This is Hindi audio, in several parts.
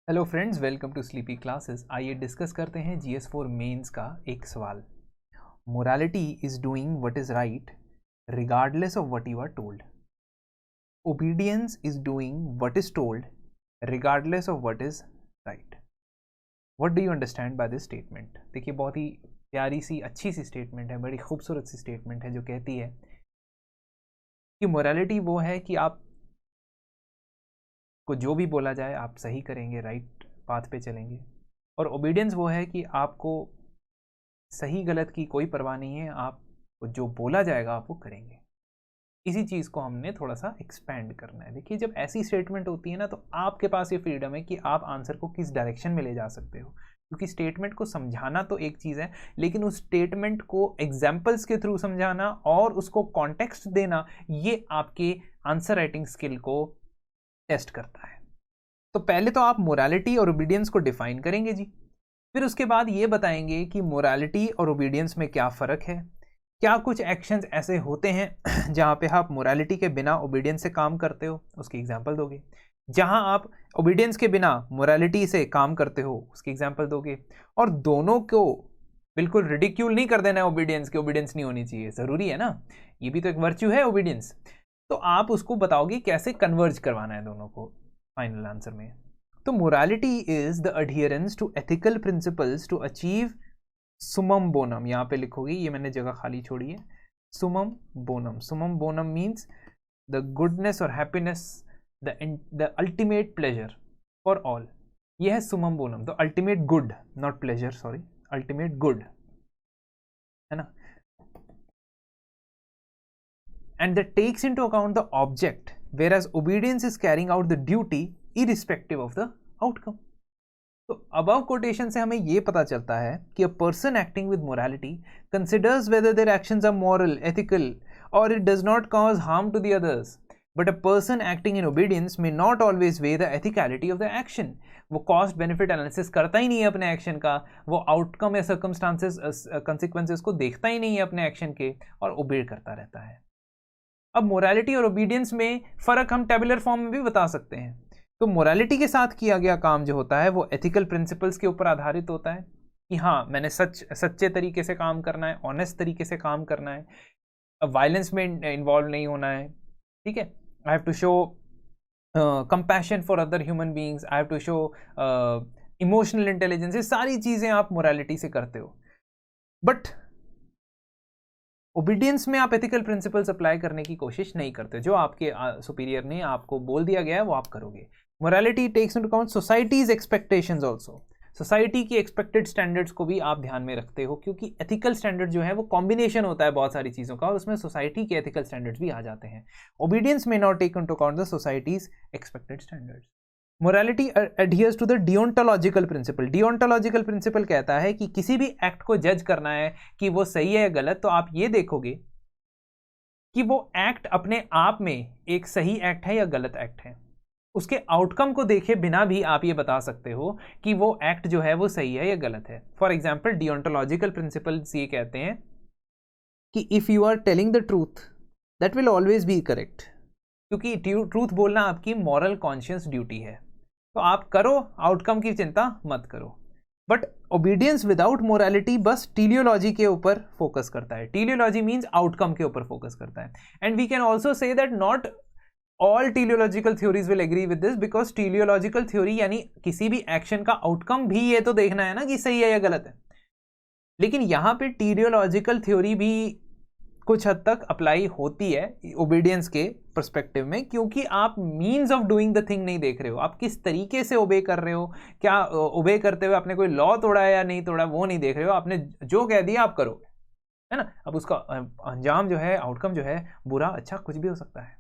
Hello friends, welcome to Sleepy Classes. आइए डिस्कस करते हैं GS4 मेंस का एक सवाल। Morality is doing what is right regardless of what you are told. Obedience is doing what is told regardless of what is right. What do you understand by this statement? देखिए, बहुत ही प्यारी सी अच्छी सी स्टेटमेंट है, बड़ी खूबसूरत सी स्टेटमेंट है जो कहती है कि मोरालिटी वो है कि आप को जो भी बोला जाए आप सही करेंगे, राइट पाथ पे चलेंगे। और ओबीडियंस वो है कि आपको सही गलत की कोई परवाह नहीं है, आपको जो बोला जाएगा आप वो करेंगे। इसी चीज़ को हमने थोड़ा सा एक्सपेंड करना है। देखिए, जब ऐसी स्टेटमेंट होती है ना, तो आपके पास ये फ्रीडम है कि आप आंसर को किस डायरेक्शन में ले जा सकते हो। क्योंकि स्टेटमेंट को समझाना तो एक चीज़ है, लेकिन उस स्टेटमेंट को एग्जाम्पल्स के थ्रू समझाना और उसको कॉन्टेक्स्ट देना, ये आपके आंसर राइटिंग स्किल को टेस्ट करता है। तो पहले तो आप मोरालिटी और ओबीडियंस को डिफाइन करेंगे जी, फिर उसके बाद ये बताएंगे कि मोरालिटी और ओबीडियंस में क्या फ़र्क है, क्या कुछ एक्शंस ऐसे होते हैं जहाँ पे आप मोरालिटी के बिना ओबीडियंस से काम करते हो, उसकी एग्जांपल दोगे। जहाँ आप ओबीडियंस के बिना मोरालिटी से काम करते हो, उसकी एग्जांपल दोगे। और दोनों को बिल्कुल रिडिक्यूल नहीं कर देना है ओबीडियंस की, ओबीडियंस नहीं होनी चाहिए, ज़रूरी है ना, ये भी तो एक वर्च्यू है ओबीडियंस। तो आप उसको बताओगे कैसे कन्वर्ज करवाना है दोनों को फाइनल आंसर में। तो morality is the adherence to ethical principles to achieve summum bonum. यहाँ पे लिखोगे, ये मैंने जगह खाली छोड़ी है, summum bonum. Summum bonum means the goodness और happiness, the ultimate pleasure for all. ये है summum bonum, the ultimate good, not pleasure, sorry, ultimate good, है ना। And that takes into account the object, whereas obedience is carrying out the duty irrespective of the outcome. तो अबव कोटेशन से हमें यह पता चलता है कि a person acting with morality considers whether their actions are moral, ethical और it does not cause harm to the others. But a person acting in obedience may not always weigh the ethicality of the action. वो कॉस्ट बेनिफिट एनालिसिस करता ही नहीं है अपने एक्शन का, वो आउटकम या सर्कमस्टांसेस कंसिक्वेंसेस को देखता ही नहीं है अपने एक्शन के, और ओबे करता रहता है। अब मोरालिटी और ओबीडियंस में फ़र्क हम टेबुलर फॉर्म में भी बता सकते हैं। तो मोरालिटी के साथ किया गया काम जो होता है वो एथिकल प्रिंसिपल्स के ऊपर आधारित होता है कि हाँ, मैंने सच्चे तरीके से काम करना है, ऑनेस्ट तरीके से काम करना है, वायलेंस में इन्वॉल्व नहीं होना है, ठीक है। I have to show compassion for other human beings, I have to show emotional intelligence. ये सारी चीज़ें आप मोरालिटी से करते हो। बट ओबीडियंस में आप एथिकल प्रिंसिपल्स अप्लाई करने की कोशिश नहीं करते। जो आपके सुपीरियर ने आपको बोल दिया गया है वो आप करोगे। Morality takes into account societies expectations also. Society की एक्सपेक्टेड स्टैंडर्ड्स को भी आप ध्यान में रखते हो, क्योंकि एथिकल स्टैंडर्ड जो है वो कॉम्बिनेशन होता है बहुत सारी चीज़ों का, और उसमें सोसाइटी के एथिकल स्टैंडर्ड्स भी आ जाते हैं। ओबीडियंस में not take into account the society's expected standards. Morality adheres to the deontological principle. Deontological principle कहता है कि किसी भी एक्ट को जज करना है कि वो सही है या गलत, तो आप ये देखोगे कि वो एक्ट अपने आप में एक सही एक्ट है या गलत एक्ट है। उसके आउटकम को देखे बिना भी आप ये बता सकते हो कि वो एक्ट जो है वो सही है या गलत है। फॉर एग्जाम्पल, डियोंटोलॉजिकल प्रिंसिपल्स ये कहते हैं कि if you are telling the truth that will always be correct, क्योंकि ट्रूथ बोलना आपकी मॉरल कॉन्शियस ड्यूटी है। तो आप करो, आउटकम की चिंता मत करो। बट ओबीडियंस विदाउट मोरालिटी बस टीलियोलॉजी के ऊपर फोकस करता है। टीलियोलॉजी मीन्स आउटकम के ऊपर फोकस करता है। And we can also say that not all teleological theories will agree with this, because teleological theory यानी किसी भी एक्शन का आउटकम भी ये तो देखना है ना कि सही है या गलत है। लेकिन यहाँ पे टीलियोलॉजिकल थ्योरी भी कुछ हद तक अप्लाई होती है ओबीडियंस के पर्सपेक्टिव में, क्योंकि आप means of doing the thing नहीं देख रहे हो, आप किस तरीके से ओबे कर रहे हो, क्या ओबे करते हुए आपने कोई लॉ तोड़ा है या नहीं तोड़ा वो नहीं देख रहे हो, आपने जो कह दिया आप करोगे, है ना। अब उसका अंजाम जो है, आउटकम जो है, बुरा अच्छा कुछ भी हो सकता है।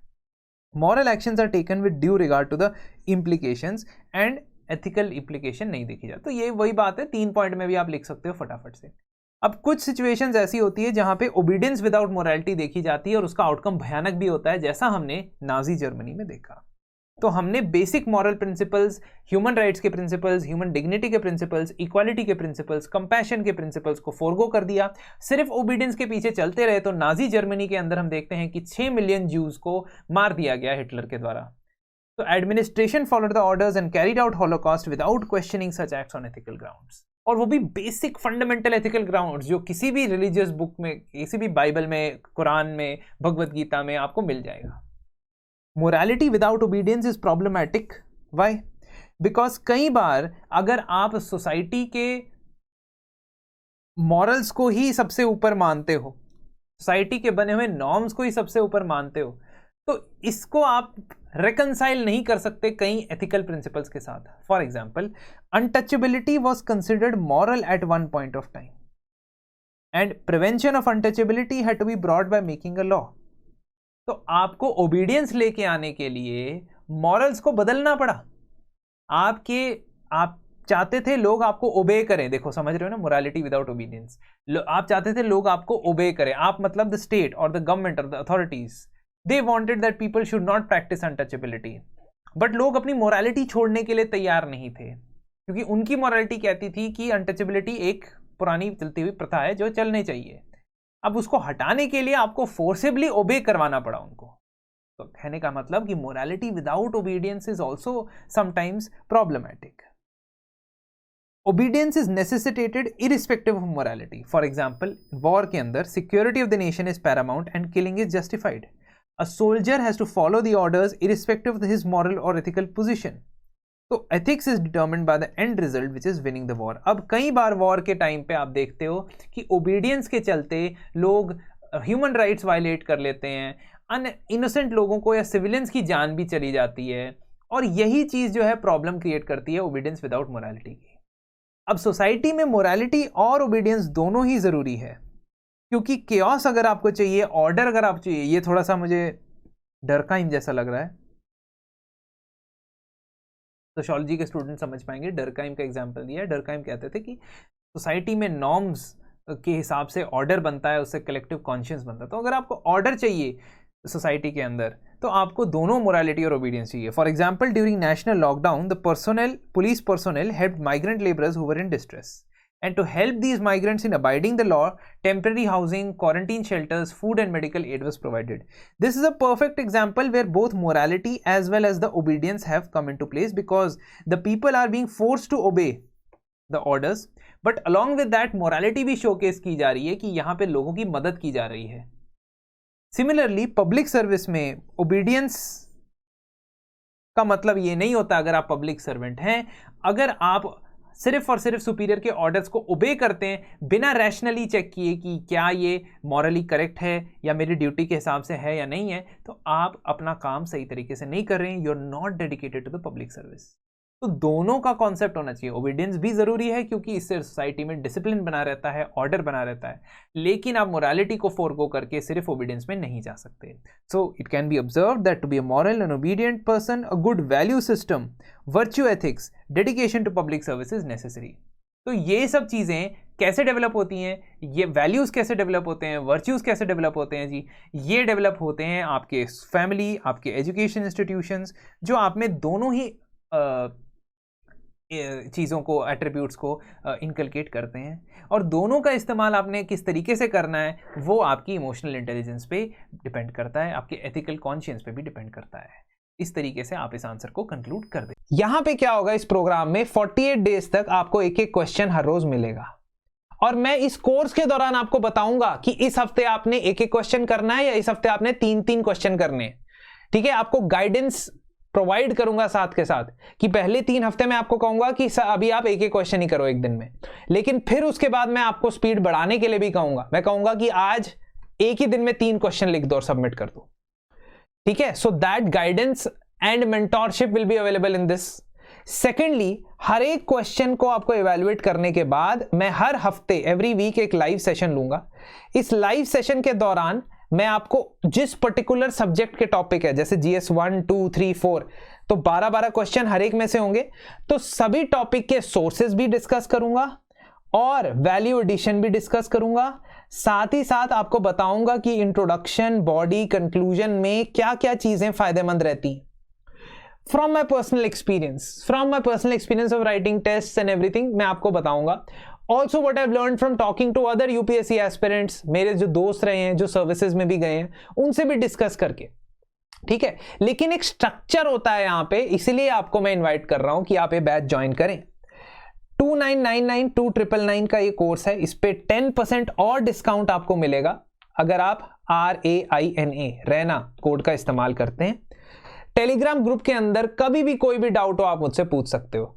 Moral actions are taken with due regard to the implications and ethical implication नहीं देखी जाती। तो ये वही बात है, 3 पॉइंट में भी आप लिख सकते हो फटाफट से। अब कुछ सिचुएशंस ऐसी होती है जहां पे ओबीडियंस विदाउट मोरालिटी देखी जाती है और उसका आउटकम भयानक भी होता है, जैसा हमने नाजी जर्मनी में देखा। तो हमने basic moral principles, human rights के प्रिंसिपल्स, ह्यूमन डिग्निटी के प्रिंसिपल्स, इक्वालिटी के प्रिंसिपल्स, कंपैशन के प्रिंसिपल्स को फोरगो कर दिया, सिर्फ ओबीडियंस के पीछे चलते रहे। तो नाजी जर्मनी के अंदर हम देखते हैं कि 6 मिलियन ज्यूज को मार दिया गया हिटलर के द्वारा। So administration followed the orders and carried out Holocaust without questioning such acts on ethical grounds. और वो भी बेसिक फंडामेंटल एथिकल ग्राउंड्स जो किसी भी रिलीजियस बुक में, किसी भी बाइबल में, कुरान में, भगवत गीता में आपको मिल जाएगा. Morality without obedience is problematic. Why? Because कई बार अगर आप सोसाइटी के मॉरल्स को ही सबसे ऊपर मानते हो, सोसाइटी के बने हुए नॉर्म्स को ही सबसे ऊपर मानते हो, तो इसको आप रिकंसाइल नहीं कर सकते कई एथिकल प्रिंसिपल्स के साथ. For example, untouchability was considered moral at one point of time and prevention of untouchability had to be brought by making a law. तो आपको ओबीडियंस लेके आने के लिए मॉरल्स को बदलना पड़ा. आप चाहते थे लोग आपको ओबे करें. देखो, समझ रहे हो ना, मोरालिटी विदाउट ओबीडियंस. आप चाहते थे लोग आपको ओबे करें. आप मतलब द स्टेट और द गवर्नमेंट और the authorities, they wanted that people should not practice untouchability. But लोग अपनी मोरालिटी छोड़ने के लिए तैयार नहीं थे, क्योंकि उनकी मोरालिटी कहती थी कि अनटचेबिलिटी एक पुरानी चलती हुई प्रथा है जो चलनी चाहिए. अब उसको हटाने के लिए आपको फोर्सिबली ओबे करवाना पड़ा उनको. तो कहने का मतलब कि morality without obedience is also sometimes problematic. Obedience is necessitated irrespective of morality. For example, war के अंदर security of the nation is Paramount and killing is justified. A soldier has to follow the orders irrespective of his moral or ethical position. So ethics is determined by the end result, which is winning the war. अब कई बार वॉर के टाइम पे आप देखते हो कि ओबीडियंस के चलते लोग ह्यूमन राइट्स वायलेट कर लेते हैं, इनोसेंट लोगों को या सिविलियंस की जान भी चली जाती है, और यही चीज जो है प्रॉब्लम क्रिएट करती है ओबीडियंस विदाउट मोरालिटी की. अब सोसाइटी में मोरालिटी और ओबीडियंस दोनों ही जरूरी है, क्योंकि केओस अगर आपको चाहिए, ऑर्डर अगर आपको चाहिए. ये थोड़ा सा मुझे डरकाइम जैसा लग रहा है, सोशियोलॉजी के स्टूडेंट समझ पाएंगे. डरकाइम का एग्जांपल दिया है. डरकाइम कहते थे कि सोसाइटी में नॉर्म्स के हिसाब से ऑर्डर बनता है, उससे कलेक्टिव कॉन्शियस बनता है. तो अगर आपको ऑर्डर चाहिए सोसाइटी के अंदर, तो आपको दोनों मोरालिटी और ओबीडियंस चाहिए. For example, during national lockdown the police personnel helped migrant labourers who were in distress. And to help these migrants in abiding the law, temporary housing, quarantine shelters, food and medical aid was provided. This is a perfect example where both morality as well as the obedience have come into place, because the people are being forced to obey the orders, but along with that morality भी showcase की जा रही है कि यहाँ पे लोगों की मदद की जा रही है. Similarly, public service में obedience का मतलब ये नहीं होता अगर आप पब्लिक सर्वेंट हैं, अगर आप सिर्फ और सिर्फ सुपीरियर के ऑर्डर्स को ओबे करते हैं बिना रैशनली चेक किए कि क्या ये मॉरली करेक्ट है या मेरी ड्यूटी के हिसाब से है या नहीं है, तो आप अपना काम सही तरीके से नहीं कर रहे हैं. You are not dedicated to the public service. तो दोनों का कॉन्सेप्ट होना चाहिए. ओबीडियंस भी जरूरी है क्योंकि इससे सोसाइटी में डिसिप्लिन बना रहता है, ऑर्डर बना रहता है, लेकिन आप मोरालिटी को फोरगो करके सिर्फ ओबीडियंस में नहीं जा सकते. So it can be observe that to be a moral and obedient person, a good value system, virtue ethics, dedication to public service is necessary. तो ये सब चीजें कैसे डेवलप होती हैं, ये वैल्यूज कैसे डेवलप होते हैं, वर्च्यूज कैसे डेवलप होते हैं जी, ये डेवलप होते हैं आपके फैमिली, आपके एजुकेशन इंस्टीट्यूशंस, जो आप में दोनों ही चीज़ों को, एट्रीब्यूट्स को इनकलकेट करते हैं. और दोनों का इस्तेमाल आपने किस तरीके से करना है वो आपकी इमोशनल इंटेलिजेंस पे डिपेंड करता है, आपके एथिकल कॉन्शियंस पे भी डिपेंड करता है. इस तरीके से आप इस आंसर को कंक्लूड कर दें. यहां पे क्या होगा, इस प्रोग्राम में 48 डेज तक आपको एक एक क्वेश्चन हर रोज मिलेगा, और मैं इस कोर्स के दौरान आपको बताऊंगा कि इस हफ्ते आपने एक एक क्वेश्चन करना है या इस हफ्ते आपने 3-3 क्वेश्चन करने हैं. ठीक है, आपको गाइडेंस प्रोवाइड करूंगा साथ के साथ कि पहले 3 हफ्ते में आपको कहूंगा कि अभी आप एक एक क्वेश्चन ही करो एक दिन में, लेकिन फिर उसके बाद मैं आपको स्पीड बढ़ाने के लिए भी कहूंगा. मैं कहूंगा कि आज एक ही दिन में 3 क्वेश्चन लिख दो और सबमिट कर दो. ठीक है, so that guidance and mentorship will be available in this. Secondly, हर एक क्वेश्चन को आपको इवेल्युएट करने के बाद मैं हर हफ्ते एवरी वीक एक लाइव सेशन लूंगा. इस लाइव सेशन के दौरान मैं आपको जिस पर्टिकुलर सब्जेक्ट के टॉपिक है, जैसे GS 1, 2, 3, 4, तो 12-12 क्वेश्चन हर एक में से होंगे, तो सभी टॉपिक के सोर्सेज भी डिस्कस करूंगा और वैल्यू एडिशन भी डिस्कस करूंगा. साथ ही साथ आपको बताऊंगा कि इंट्रोडक्शन, बॉडी, कंक्लूजन में क्या क्या चीजें फायदेमंद रहती. From my personal experience of writing test and everything मैं आपको बताऊंगा. Also what I've learned from talking to other UPSC aspirants, मेरे जो दोस्त रहे हैं, जो सर्विसेज में भी गए हैं, उनसे भी डिस्कस करके ठीक है, लेकिन एक स्ट्रक्चर होता है यहाँ पे, इसलिए आपको मैं इनवाइट कर रहा हूं कि आप ये बैच ज्वाइन करें। 2999 2999 का ये कोर्स है, इस पे 10% और डिस्काउंट आपको मिलेगा अगर आप RAINA रैना कोड का इस्तेमाल करते हैं। टेलीग्राम ग्रुप के अंदर कभी भी कोई भी डाउट हो आप मुझसे पूछ सकते हो।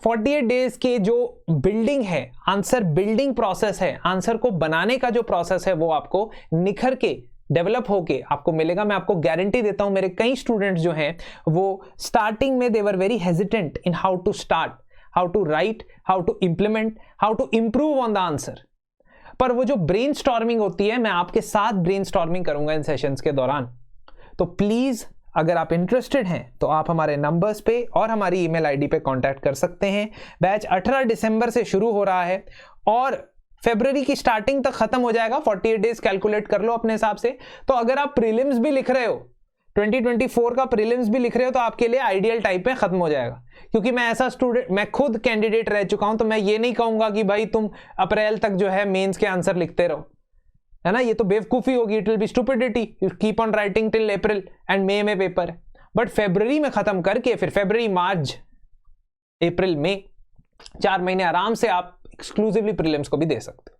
48 डेज के जो बिल्डिंग है, आंसर बिल्डिंग प्रोसेस है, आंसर को बनाने का जो प्रोसेस है वो आपको निखर के डेवलप होके आपको मिलेगा। मैं आपको गारंटी देता हूं, मेरे कई स्टूडेंट्स जो हैं वो स्टार्टिंग में they were very hesitant in how to start, how to write, how to implement, how to improve on the answer. पर वो जो ब्रेनस्टॉर्मिंग होती है, मैं आपके साथ ब्रेनस्टॉर्मिंग करूंगा इन सेशंस के दौरान। तो प्लीज अगर आप इंटरेस्टेड हैं तो आप हमारे नंबर्स पे और हमारी ईमेल आईडी पे कांटेक्ट कर सकते हैं। बैच 18 दिसंबर से शुरू हो रहा है और फरवरी की स्टार्टिंग तक खत्म हो जाएगा। 48 डेज कैलकुलेट कर लो अपने हिसाब से। तो अगर आप प्रीलिम्स भी लिख रहे हो, 2024 का प्रीलिम्स भी लिख रहे हो, तो आपके लिए आइडियल टाइप में खत्म हो जाएगा। क्योंकि मैं ऐसा स्टूडेंट, मैं खुद कैंडिडेट रह चुका हूं, तो मैं ये नहीं कहूंगा कि भाई तुम अप्रैल तक जो है मेंस के आंसर लिखते रहो, है ना, ये तो बेवकूफी होगी, it will be stupidity, you keep on writing till April and May में पेपर है। बट फरवरी में खत्म करके फिर फरवरी, मार्च, अप्रैल, मई, 4 महीने आराम से आप एक्सक्लूसिवली प्रीलिम्स को भी दे सकते हो।